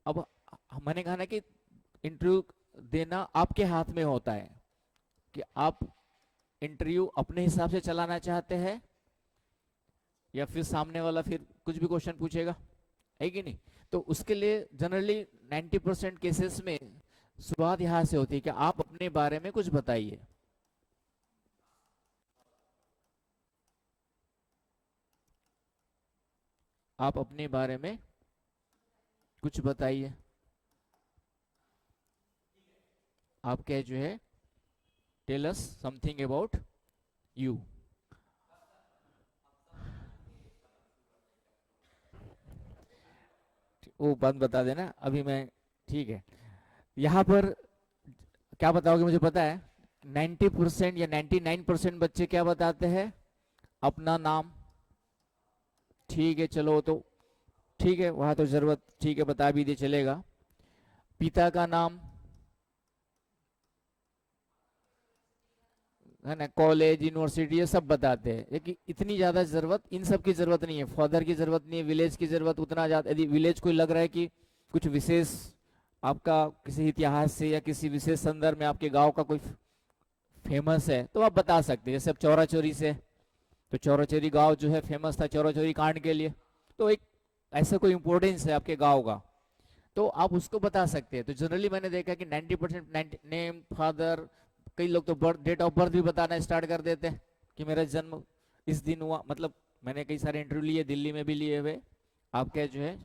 अब मैंने कहा ना कि इंटरव्यू देना आपके हाथ में होता है कि आप इंटरव्यू अपने हिसाब से चलाना चाहते हैं या फिर सामने वाला फिर कुछ भी क्वेश्चन पूछेगा, है कि नहीं। तो उसके लिए जनरली 90% केसेस में शुरुआत यहां से होती है कि आप अपने बारे में कुछ बताइए। आप अपने बारे में कुछ बताइए। आप क्या जो है, tell us something about you. वो बात बता देना अभी मैं। ठीक है, यहाँ पर क्या बताओगे मुझे पता है। 90% या 99% बच्चे क्या बताते हैं, अपना नाम। ठीक है चलो, तो ठीक है, वहां तो जरूरत, ठीक है बता भी दे चलेगा। पिता का नाम, है ना, कॉलेज यूनिवर्सिटी ये सब बताते हैं, लेकिन इतनी ज्यादा जरूरत इन सब की जरूरत नहीं है। फादर की जरूरत नहीं है, विलेज की जरूरत उतना ज्यादा। यदि विलेज कोई लग रहा है कि कुछ विशेष आपका किसी इतिहास से या किसी विशेष संदर्भ में आपके गांव का कोई फेमस है तो आप बता सकते हैं। जैसे अब चौरा चोरी से, तो चौरा चोरी गाँव जो है फेमस था चौरा चोरी कांड के लिए, तो एक ऐसा कोई इंपॉर्टेंस है आपके गाँव का, तो आप उसको बता सकते हैं। तो जनरली मैंने देखा कि 90% नेम, फादर, कई लोग तो बर्थ, डेट ऑफ बर्थ भी बताना स्टार्ट कर देते हैं कि मेरा जन्म इस दिन हुआ। मतलब मैंने कई सारे इंटरव्यू लिए, दिल्ली में भी लिए हुए। आपके जो है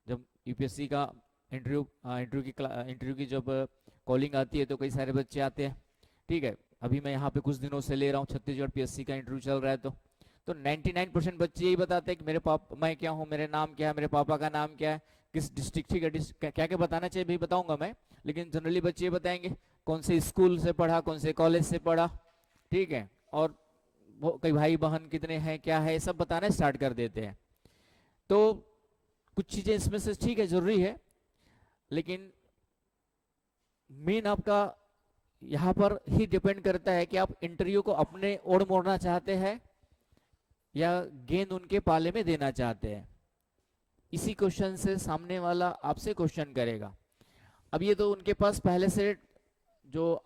जब यूपीएससी का इंटरव्यू की जब कॉलिंग आती है तो कई सारे बच्चे आते हैं। ठीक है, अभी मैं यहाँ पे कुछ दिनों से ले रहा हूँ, छत्तीसगढ़ पीएससी का इंटरव्यू चल रहा है। तो 99% बच्चे यही बताते हैं कि मेरे पापा, मैं क्या हूँ, मेरे नाम क्या है, मेरे पापा का नाम क्या है, किस डिस्ट्रिक्ट, ठीक है क्या क्या बताना चाहिए भी बताऊंगा मैं, लेकिन जनरली बच्चे ये बताएंगे कौन से स्कूल से पढ़ा, कौन से कॉलेज से पढ़ा। ठीक है, और वो कई भाई बहन कितने हैं, क्या है, सब बताना स्टार्ट कर देते हैं। तो कुछ चीजें इसमें से ठीक है जरूरी है, लेकिन मेन आपका यहाँ पर ही डिपेंड करता है कि आप इंटरव्यू को अपने ओर मोड़ना चाहते हैं या गेंद उनके पाले में देना चाहते हैं। इसी क्वेश्चन से सामने वाला आपसे क्वेश्चन करेगा। अब ये तो उनके पास पहले से जो,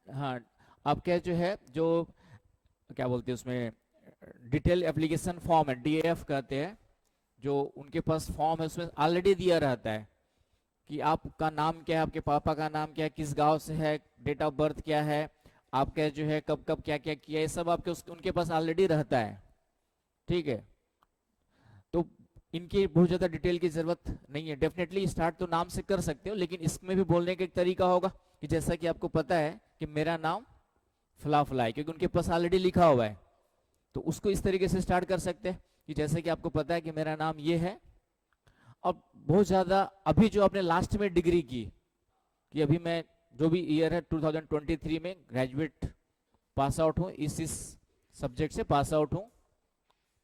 हाँ, आपके जो है जो क्या बोलते हैं उसमें, डिटेल एप्लीकेशन फॉर्म है, डीएफ कहते हैं, जो उनके पास फॉर्म है उसमें ऑलरेडी दिया रहता है कि आपका नाम क्या है, आपके पापा का नाम क्या है, किस गांव से है, डेट ऑफ बर्थ क्या है, आपका जो है कब कब क्या क्या किया, ये सब आपके उनके पास ऑलरेडी रहता है। ठीक है, तो इनकी बहुत ज्यादा डिटेल की जरूरत नहीं है। डेफिनेटली स्टार्ट तो नाम से कर सकते हो, लेकिन इसमें भी बोलने का एक तरीका होगा कि जैसा कि आपको पता है कि मेरा नाम फला फला है, क्योंकि उनके पास ऑलरेडी लिखा हुआ है, तो उसको इस तरीके से स्टार्ट कर सकते हैं कि जैसे कि आपको पता है कि मेरा नाम ये है। और बहुत ज्यादा अभी जो आपने लास्ट में डिग्री की, कि अभी मैं जो भी ईयर है 2023 में ग्रेजुएट पास आउट हूँ, इस सब्जेक्ट से पास आउट हूँ,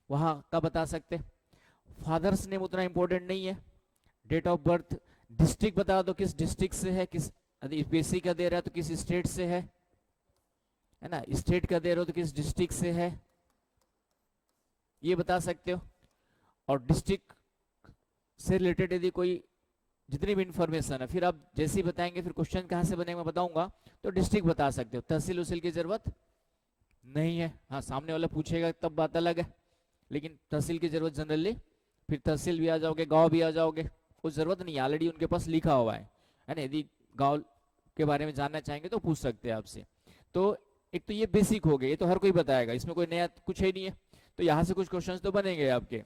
वहां का बता सकते। फादर्स नेम उतना इंपॉर्टेंट नहीं है। डेट ऑफ बर्थ, डिस्ट्रिक्ट बता दो किस डिस्ट्रिक्ट से है, किस, यदि यूपीएससी का दे रहा है तो किस स्टेट से है ना, स्टेट का दे रहे हो तो किस डिस्ट्रिक्ट से है, ये बता सकते हो। और डिस्ट्रिक्ट से रिलेटेड यदि कोई जितनी भी इंफॉर्मेशन है, फिर आप जैसे ही बताएंगे फिर क्वेश्चन कहाँ से बनेगा मैं बताऊंगा, तो डिस्ट्रिक्ट बता सकते हो। तहसील उसील की जरूरत नहीं है, हाँ सामने वाला पूछेगा तब बात अलग है, लेकिन तहसील की जरूरत जनरली, फिर तहसील भी आ जाओगे, गांव भी आ जाओगे, कुछ जरूरत नहीं है, ऑलरेडी उनके पास लिखा हुआ है ना। यदि गांव के बारे में जानना चाहेंगे तो पूछ सकते हैं आपसे। तो एक तो ये बेसिक हो गए, ये तो हर कोई बताएगा, इसमें कोई नया कुछ है नहीं है। तो यहाँ से कुछ क्वेश्चंस तो बनेंगे आपके।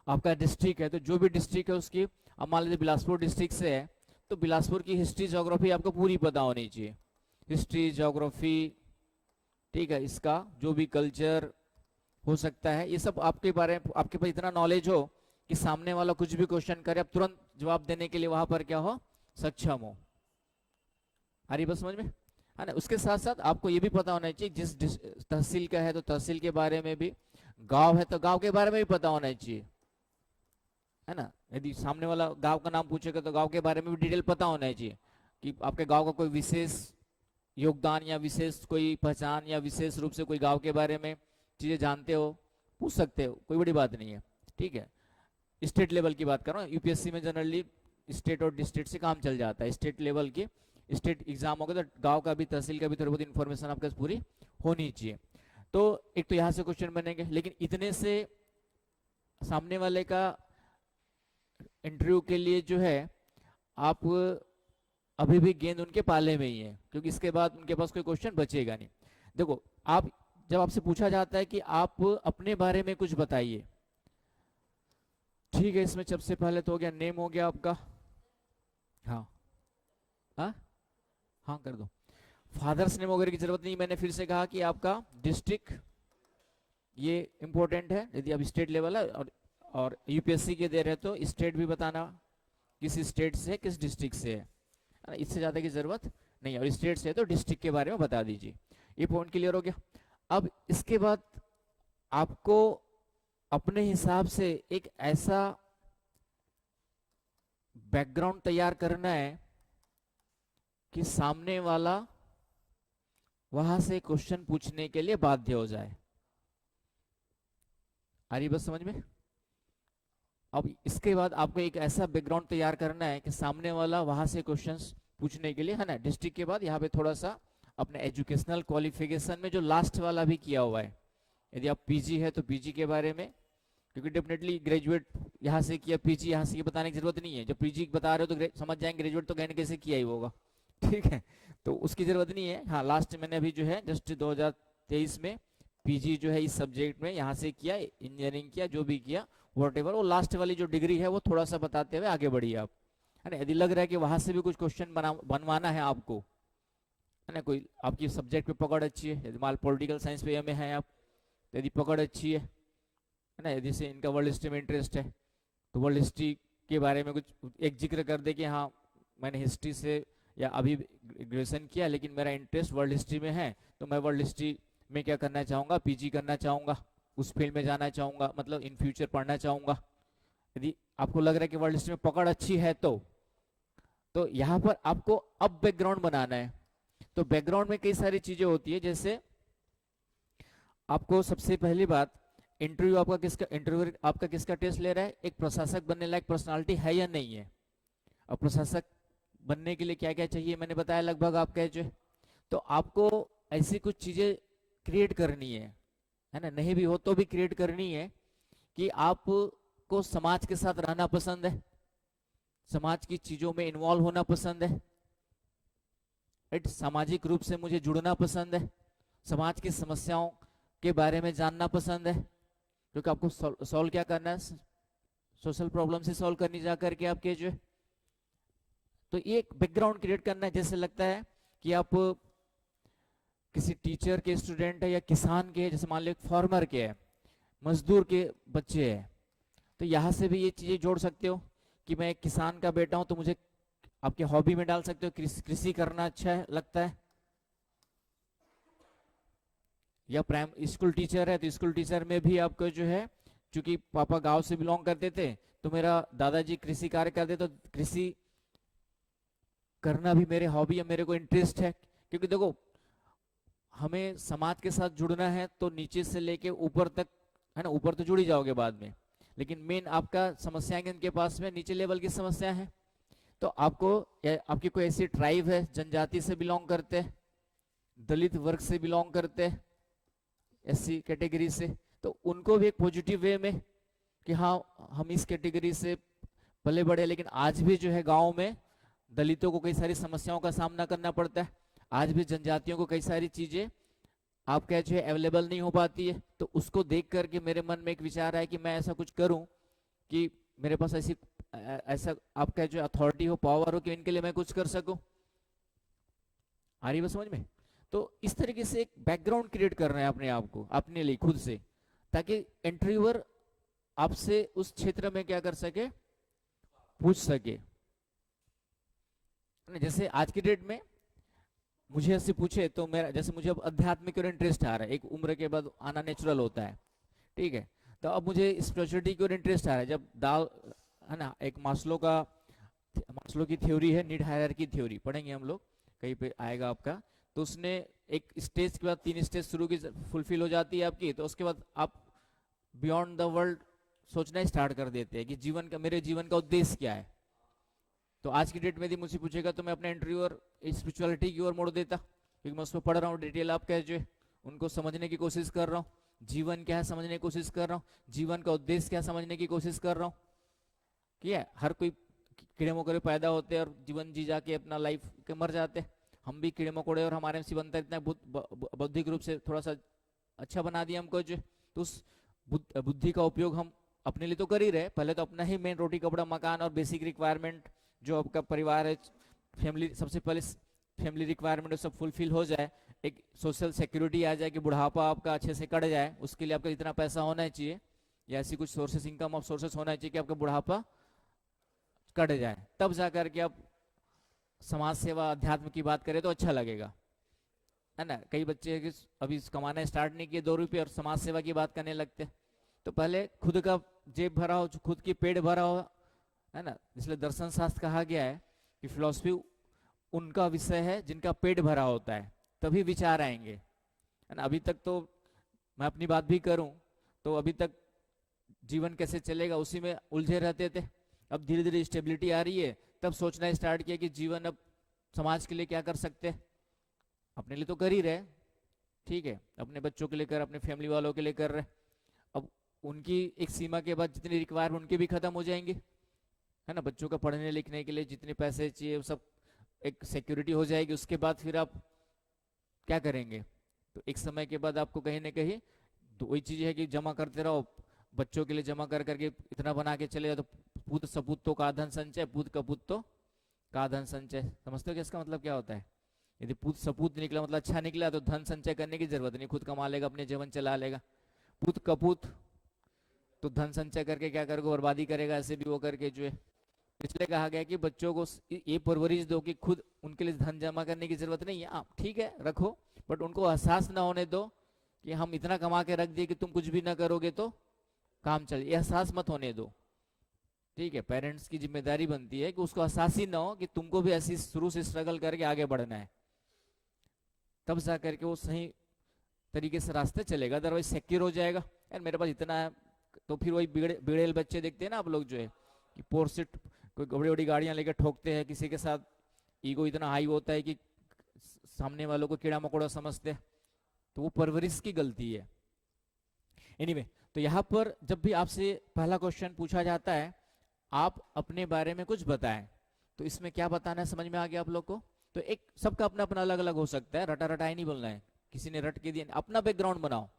आपका डिस्ट्रिक्ट है तो जो भी डिस्ट्रिक्ट है उसकी, अब मान लीजिए बिलासपुर डिस्ट्रिक्ट से है तो बिलासपुर की हिस्ट्री ज्योग्राफी आपको पूरी पता होनी चाहिए, हिस्ट्री ज्योग्राफी। ठीक है, इसका जो भी कल्चर हो सकता है, ये सब आपके बारे में आपके पास इतना नॉलेज हो कि सामने वाला कुछ भी क्वेश्चन करे आप तुरंत जवाब देने के लिए वहां पर क्या हो, सक्षम हो। आ रही बस समझ में, है ना। उसके साथ साथ आपको ये भी पता होना चाहिए जिस तहसील का है तो तहसील के बारे में भी, गांव है तो गांव के बारे में भी पता होना चाहिए, है ना। यदि सामने वाला गांव का नाम पूछेगा तो गांव के बारे में भी डिटेल पता होना चाहिए कि आपके गांव का कोई विशेष योगदान या विशेष कोई पहचान या विशेष रूप से कोई गांव के बारे में चीजें जानते हो, पूछ सकते हो, कोई बड़ी बात नहीं है। ठीक है, स्टेट लेवल की बात कर रहा हूँ, यूपीएससी में जनरली स्टेट और डिस्ट्रिक्ट से काम चल जाता है। स्टेट लेवल की स्टेट एग्जाम होगा तो गांव का भी, तहसील का भी थोड़ी बहुत इन्फॉर्मेशन आपके पास पूरी होनी चाहिए। तो एक तो यहाँ से क्वेश्चन बनेंगे, लेकिन इतने से सामने वाले का इंटरव्यू के लिए जो है आप अभी भी गेंद उनके पाले में ही है, क्योंकि इसके बाद उनके पास कोई क्वेश्चन बचेगा नहीं। देखो, आप जब आपसे पूछा जाता है कि आप अपने बारे में कुछ बताइए, ठीक है, इसमें सबसे पहले तो हो गया नेम, हो गया आपका, हाँ हाँ हाँ कर दो। फादर्स नेम वगैरह की जरूरत नहीं, मैंने फिर से कहा कि आपका डिस्ट्रिक्ट ये इंपॉर्टेंट है, यदि आप स्टेट लेवल है और यूपीएससी के दे रहे तो स्टेट भी बताना, किस स्टेट से किस डिस्ट्रिक्ट से है, इससे ज्यादा की जरूरत नहीं है। और स्टेट से है तो डिस्ट्रिक्ट के बारे में बता दीजिए। ये पॉइंट क्लियर हो गया। अब इसके बाद आपको अपने हिसाब से एक ऐसा बैकग्राउंड तैयार करना है कि सामने वाला वहां से क्वेश्चन पूछने के लिए बाध्य हो जाए। आ रही बस समझ में? अब इसके बाद आपको एक ऐसा बैकग्राउंड तैयार करना है कि सामने वाला वहां से क्वेश्चंस पूछने के लिए, है ना। डिस्ट्रिक्ट के बाद यहाँ पे थोड़ा सा अपने एजुकेशनल क्वालिफिकेशन में जो लास्ट वाला भी किया हुआ है, यदि आप पीजी है तो पीजी के बारे में, क्योंकि डेफिनेटली ग्रेजुएट यहाँ से किया, पीजी यहाँ से किया, बताने की जरूरत नहीं है। जब पीजी बता रहे हो तो समझ जाएंगे ग्रेजुएट तो कहने कैसे किया ही होगा, ठीक है, तो उसकी जरूरत नहीं है। हाँ, लास्ट मैंने अभी जो है जस्ट 2023 में पीजी जो है इस सब्जेक्ट में यहाँ से किया, इंजीनियरिंग किया, जो भी किया वॉटेवर, वो लास्ट वाली जो डिग्री है वो थोड़ा सा बताते हुए आगे बढ़िए आप, है ना। यदि लग रहा है कि वहां से भी कुछ क्वेश्चन बनवाना है आपको, है ना, कोई आपकी सब्जेक्ट पे पकड़ अच्छी है, यदि मान पॉलिटिकल साइंस पे में है आप, तो यदि पकड़ अच्छी है ना, यदि से इनका वर्ल्ड हिस्ट्री में इंटरेस्ट है तो वर्ल्ड हिस्ट्री के बारे में कुछ एक जिक्र कर दे कि हाँ मैंने हिस्ट्री से या अभी ग्रेजुएशन किया लेकिन मेरा इंटरेस्ट वर्ल्ड हिस्ट्री में है, तो मैं वर्ल्ड हिस्ट्री में क्या करना चाहूँगा, पीजी करना चाहूँगा, उस फील्ड में जाना चाहूँगा, मतलब इन फ्यूचर पढ़ना चाहूँगा। यदि आपको लग रहा है कि वर्ल्ड हिस्ट्री में पकड़ अच्छी है तो यहाँ पर आपको अब बैकग्राउंड बनाना है। तो बैकग्राउंड में कई सारी चीजें होती है, जैसे आपको सबसे पहली बात, इंटरव्यू आपका किसका टेस्ट ले रहा है, एक प्रशासक बनने लायक पर्सनालिटी है या नहीं है। और प्रशासक बनने के लिए क्या क्या चाहिए मैंने बताया लगभग आपका जो है, तो आपको ऐसी कुछ चीजें क्रिएट करनी है ना, नहीं भी हो तो भी क्रिएट करनी है कि आपको समाज के साथ रहना पसंद है, समाज की चीजों में इन्वॉल्व होना पसंद है, राइट, सामाजिक रूप से मुझे जुड़ना पसंद है, समाज की समस्याओं के बारे में जानना पसंद है, क्योंकि आपको सॉल्व क्या करना है, सोशल प्रॉब्लम से सॉल्व करनी जा करके आपके जो है। तो ये एक बैकग्राउंड क्रिएट करना है, जैसे लगता है कि आप किसी टीचर के स्टूडेंट है या किसान के, जैसे मान लो फार्मर के है, मजदूर के बच्चे है, तो यहां से भी ये चीजें जोड़ सकते हो कि मैं एक किसान का बेटा हूं, तो मुझे आपके हॉबी में डाल सकते हो, कृषि करना अच्छा है लगता है। या प्राइम स्कूल टीचर है तो स्कूल टीचर में भी आपको जो है, चूंकि पापा गांव से बिलोंग करते थे तो मेरा दादाजी कृषि कार्य करते, तो कृषि करना भी मेरे हॉबी है, मेरे को इंटरेस्ट है। क्योंकि देखो हमें समाज के साथ जुड़ना है तो नीचे से लेके ऊपर तक, है ना, ऊपर तो जुड़ ही जाओगे बाद में, लेकिन मेन आपका समस्याएं इनके पास में नीचे लेवल की समस्या है। तो आपको आपकी कोई ऐसी ट्राइब है, जनजाति से बिलोंग करते हैं, दलित वर्ग से बिलोंग करते हैं, ऐसी कैटेगरी से, तो उनको भी एक पॉजिटिव वे में कि हाँ हम इस कैटेगरी से पले बढ़े, लेकिन आज भी जो है गांव में दलितों को कई सारी समस्याओं का सामना करना पड़ता है, आज भी जनजातियों को कई सारी चीजें आपका जो है अवेलेबल नहीं हो पाती है। तो उसको देख करके मेरे मन में एक विचार है कि मैं ऐसा कुछ करूं कि मेरे पास ऐसा आपका जो अथॉरिटी हो, पावर हो कि इनके लिए मैं कुछ कर सकूं। आ रही बात समझ में? तो इस तरीके से एक बैकग्राउंड क्रिएट कर रहे हैं अपने आप को, अपने लिए खुद से, ताकि इंटरव्यूअर आपसे उस क्षेत्र में क्या कर सके, पूछ सके। जैसे आज की डेट में मुझे ऐसे पूछे तो मेरा, जैसे मुझे अब अध्यात्मिक और इंटरेस्ट आ रहा है, एक उम्र के बाद आना नेचुरल होता है, ठीक है, तो अब मुझे स्पिरिचुअलिटी की ओर इंटरेस्ट आ रहा है। जब दाव, है ना, एक मास्लो की थ्योरी है, नीड हायरार्की थ्योरी, पढ़ेंगे हम लोग, कहीं पे आएगा आपका, तो उसने एक स्टेज के बाद 3 स्टेज शुरू की फुलफिल हो जाती है आपकी, तो उसके बाद आप बियॉन्ड द वर्ल्ड सोचना स्टार्ट कर देते हैं कि जीवन का, मेरे जीवन का उद्देश्य क्या है। तो आज की डेट में यदि मुझसे पूछेगा तो मैं अपना इंटरव्यू और स्पिरिचुअलिटी की ओर मोड़ देता, क्योंकि मैं उसमें पढ़ रहा हूँ डिटेल, आप कह जो है उनको समझने की कोशिश कर रहा हूँ। जीवन क्या है समझने की कोशिश कर रहा हूँ, जीवन का उद्देश्य क्या समझने की कोशिश कर रहा हूँ। क्या है, हर कोई कीड़े मकोड़े पैदा होते हैं और जीवन जी जाके अपना लाइफ के मर जाते हैं। हम भी कीड़े मकोड़े, और हमारे में से बनता है इतना बौद्धिक रूप से थोड़ा सा अच्छा बना दिया हमको जो, तो उस बुद्धि का उपयोग हम अपने लिए तो कर ही रहे। पहले तो अपना ही मेन रोटी कपड़ा मकान और बेसिक रिक्वायरमेंट जो आपका परिवार है, फैमिली, सबसे पहले फैमिली रिक्वायरमेंट सब फुलफिल हो जाए, एक सोशल सिक्योरिटी आ जाए कि बुढ़ापा आपका अच्छे से कट जाए, उसके लिए आपका इतना पैसा होना चाहिए या ऐसी कुछ सोर्सेस, इनकम ऑफ सोर्सेस होना चाहिए कि आपका बुढ़ापा कट जाए। तब जा करके आप समाज सेवा अध्यात्म की बात करें तो अच्छा लगेगा, है ना। कई बच्चे कि अभी कमाना स्टार्ट नहीं किए 2 रुपये और समाज सेवा की बात करने लगते। तो पहले खुद का जेब भरा हो, खुद की पेट भरा हो, है ना। इसलिए दर्शन शास्त्र कहा गया है कि फिलॉसफी उनका विषय है जिनका पेट भरा होता है, तभी विचार आएंगे, है ना। अभी तक तो मैं अपनी बात भी करूं तो अभी तक जीवन कैसे चलेगा उसी में उलझे रहते थे। अब धीरे धीरे स्टेबिलिटी आ रही है, तब सोचना स्टार्ट किया कि जीवन अब समाज के लिए क्या कर सकते हैं। अपने लिए तो कर ही रहे, ठीक है, अपने बच्चों के लिए कर, अपने फैमिली वालों के लिए कर रहे। अब उनकी एक सीमा के बाद जितनी रिक्वायरमेंट उनकी भी खत्म हो जाएंगी, है ना। बच्चों का पढ़ने लिखने के लिए जितने पैसे चाहिए वो सब एक सिक्योरिटी हो जाएगी, उसके बाद फिर आप क्या करेंगे। तो एक समय के बाद आपको कहीं ना कहीं तो वही चीज है कि जमा करते रहो, बच्चों के लिए जमा कर करके इतना बना के चले जाओ। तो पूत सपूत तो का धन संचय, पूत कपूत तो का धन संचय, समझते हो कि इसका मतलब क्या होता है। यदि पूत सपूत निकला मतलब अच्छा निकला तो धन संचय करने की जरूरत नहीं, खुद कमा लेगा, अपने जीवन चला लेगा। पूत कपूत तो धन संचय करके क्या करेगा, बर्बादी करेगा, ऐसे भी वो करके जो है। इसलिए कहा गया कि बच्चों को ये परवरिश दो कि खुद उनके लिए धन जमा करने की जरूरत नहीं है, आप ठीक है रखो, बट उनको एहसास ना होने दो कि हम इतना कमा के रख दिए कि तुम कुछ भी ना करोगे तो काम चल, ये एहसास मत होने दो, ठीक है। पेरेंट्स की जिम्मेदारी बनती है कि उसको एहसास ही ना हो कि तुमको भी ऐसी शुरू से स्ट्रगल करके आगे बढ़ना है, तब जा करके वो सही तरीके से रास्ते चलेगा, अदरवाइज सिक्योर हो जाएगा। यार मेरे पास इतना है, तो फिर वही बिगड़ेल बच्चे देखते हैं ना आप लोग जो है कि पोर्सिट कोई बड़ी बड़ी गाड़ियां लेकर ठोकते हैं, किसी के साथ ईगो इतना हाई होता है कि सामने वालों को कीड़ा मकोड़ा समझते हैं, तो वो परवरिश की गलती है। एनीवे तो यहाँ पर जब भी आपसे पहला क्वेश्चन पूछा जाता है आप अपने बारे में कुछ बताएं, तो इसमें क्या बताना है समझ में आ गया आप लोग को। तो एक सबका अपना अपना अलग अलग हो सकता है, रटा रटा ही नहीं बोलना है, किसी ने रट के दिया, अपना बैकग्राउंड बनाओ,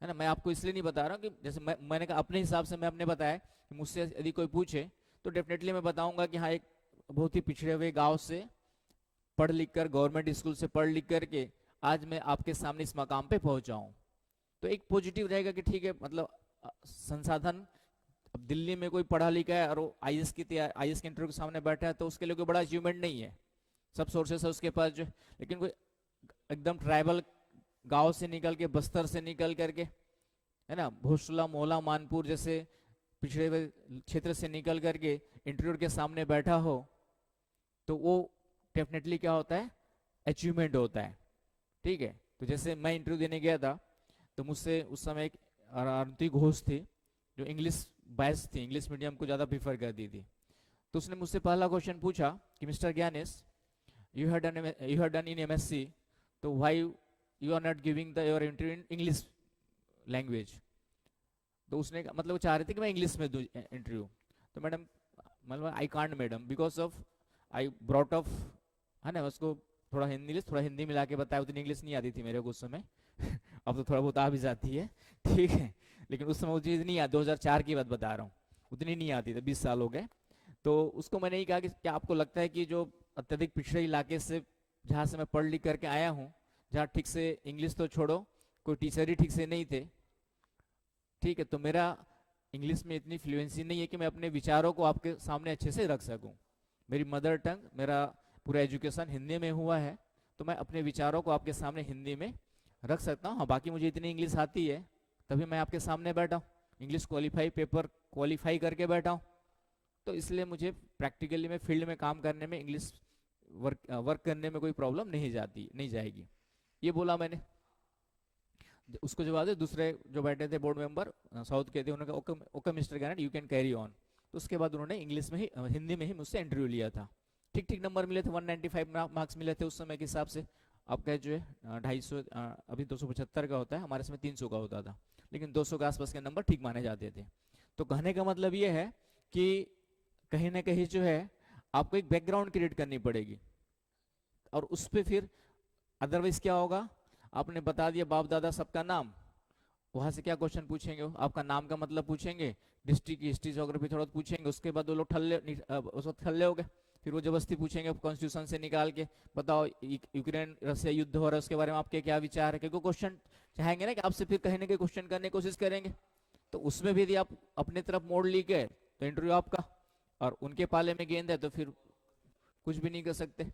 है ना। मैं आपको इसलिए नहीं बता रहा हूँ कि जैसे मैंने कहा अपने हिसाब से मैं अपने बताया कि मुझसे यदि कोई पूछे तो डेफिनेटली मैं बताऊंगा कि हाँ एक बहुत ही पिछड़े हुए गांव से पढ़ लिख कर, गवर्नमेंट स्कूल से पढ़ लिख करके आज मैं आपके सामने इस मकाम पे पहुंचा हूं। तो एक पॉजिटिव रहेगा कि ठीक है, मतलब संसाधन, अब दिल्ली में कोई पढ़ा लिखा है और वो आईएएस की इंटरव्यू के सामने बैठा है तो उसके लिए कोई बड़ा अचीवमेंट नहीं है, सब सोर्सेस है उसके पास जो। लेकिन कोई एकदम ट्राइबल गांव से निकल के, बस्तर से निकल करके, है ना, भोसला मोहला मानपुर जैसे पिछड़े हुए क्षेत्र से निकल करके इंटरव्यू के सामने बैठा हो, तो वो डेफिनेटली क्या होता है, अचीवमेंट होता है, ठीक है। तो जैसे मैं इंटरव्यू देने गया था तो मुझसे उस समय एक अरुंधति घोष थी जो इंग्लिश बैच थी, इंग्लिश मीडियम को ज़्यादा प्रीफर करती थी। तो उसने मुझसे पहला क्वेश्चन पूछा कि mister Gyanesh, you have done in MSc, तो why you are not giving the your interview in English language. तो उसने मतलब वो चाह रहे थे कि मैं इंग्लिश में दूं इंटरव्यू। तो मैडम मतलब I can't madam because of I brought of, है ना, उसको थोड़ा हिंदी थोड़ा हिंदी मिला के बताया, उतनी इंग्लिश नहीं आती थी मेरे को उस समय अब तो थोड़ा बहुत आ भी जाती है, ठीक है, लेकिन उस समय वो चीज़ नहीं आती, 2004 की बात बता रहा हूँ, उतनी नहीं आती थी, 20 साल हो गए। तो उसको मैंने ही कहा कि क्या आपको लगता है कि जो अत्यधिक पिछड़े इलाके से जहाँ से मैं पढ़ लिख करके आया हूँ, जहाँ ठीक से इंग्लिश तो छोड़ो कोई टीचर ही ठीक से नहीं थे, ठीक है, तो मेरा इंग्लिश में इतनी फ्लुएंसी नहीं है कि मैं अपने विचारों को आपके सामने अच्छे से रख सकूं। मेरी मदर टंग, मेरा पूरा एजुकेशन हिंदी में हुआ है, तो मैं अपने विचारों को आपके सामने हिंदी में रख सकता हूँ। हाँ, बाकी मुझे इतनी इंग्लिश आती है तभी मैं आपके सामने बैठा हूँ, इंग्लिश क्वालिफाई पेपर क्वालिफाई करके बैठा हूँ। तो इसलिए मुझे प्रैक्टिकली में फील्ड में काम करने में, इंग्लिश वर्क करने में कोई प्रॉब्लम नहीं जाएगी, ये बोला मैंने। उसको जवाब दे, दूसरे जो बैठे थे बोर्ड मेंबर साउथ के थे, उन्होंने कहा okay okay mister Kennett you can carry on. तो उसके बाद उन्होंने इंग्लिश में ही हिंदी में ही मुझसे इंटरव्यू लिया था। ठीक ठीक नंबर मिले थे, 195 मार्क्स मिले थे उस समय के हिसाब से। आपका जो है 250, अभी 275 का होता है, हमारे समय 300 का होता था, लेकिन 200 के आसपास के नंबर ठीक माने जाते थे। तो कहने का मतलब ये है कि कहीं ना कहीं जो है आपको एक बैकग्राउंड क्रिएट करनी पड़ेगी, और उस पर फिर अदरवाइज क्या होगा, आपने बता दिया बाप दादा सबका नाम, वहां से क्या क्वेश्चन पूछेंगे, आपका नाम का मतलब पूछेंगे, डिस्ट्रिक्ट की हिस्ट्री जोग्राफी थोड़ा पूछेंगे, उसके बाद वो लोग उस वक्त ठल्ले हो गए, फिर वो जबरदस्ती पूछेंगे कॉन्स्टिट्यूशन से निकाल के, बताओ यूक्रेन रशिया युद्ध हो रहा है उसके बारे में आपके क्या विचार है, क्योंकि क्वेश्चन चाहेंगे ना कि आपसे फिर कहीं ना कहीं क्वेश्चन करने की कोशिश करेंगे। तो उसमें भी यदि आप अपनी तरफ मोड़ ली गए तो इंटरव्यू आपका, और उनके पाले में गेंद है तो फिर कुछ भी नहीं कर सकते।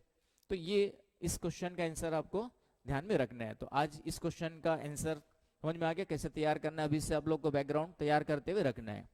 तो ये इस क्वेश्चन का आंसर आपको ध्यान में रखना है। तो आज इस क्वेश्चन का आंसर समझ में आ गया कैसे तैयार करना है, अभी से आप लोग को बैकग्राउंड तैयार करते हुए रखना है।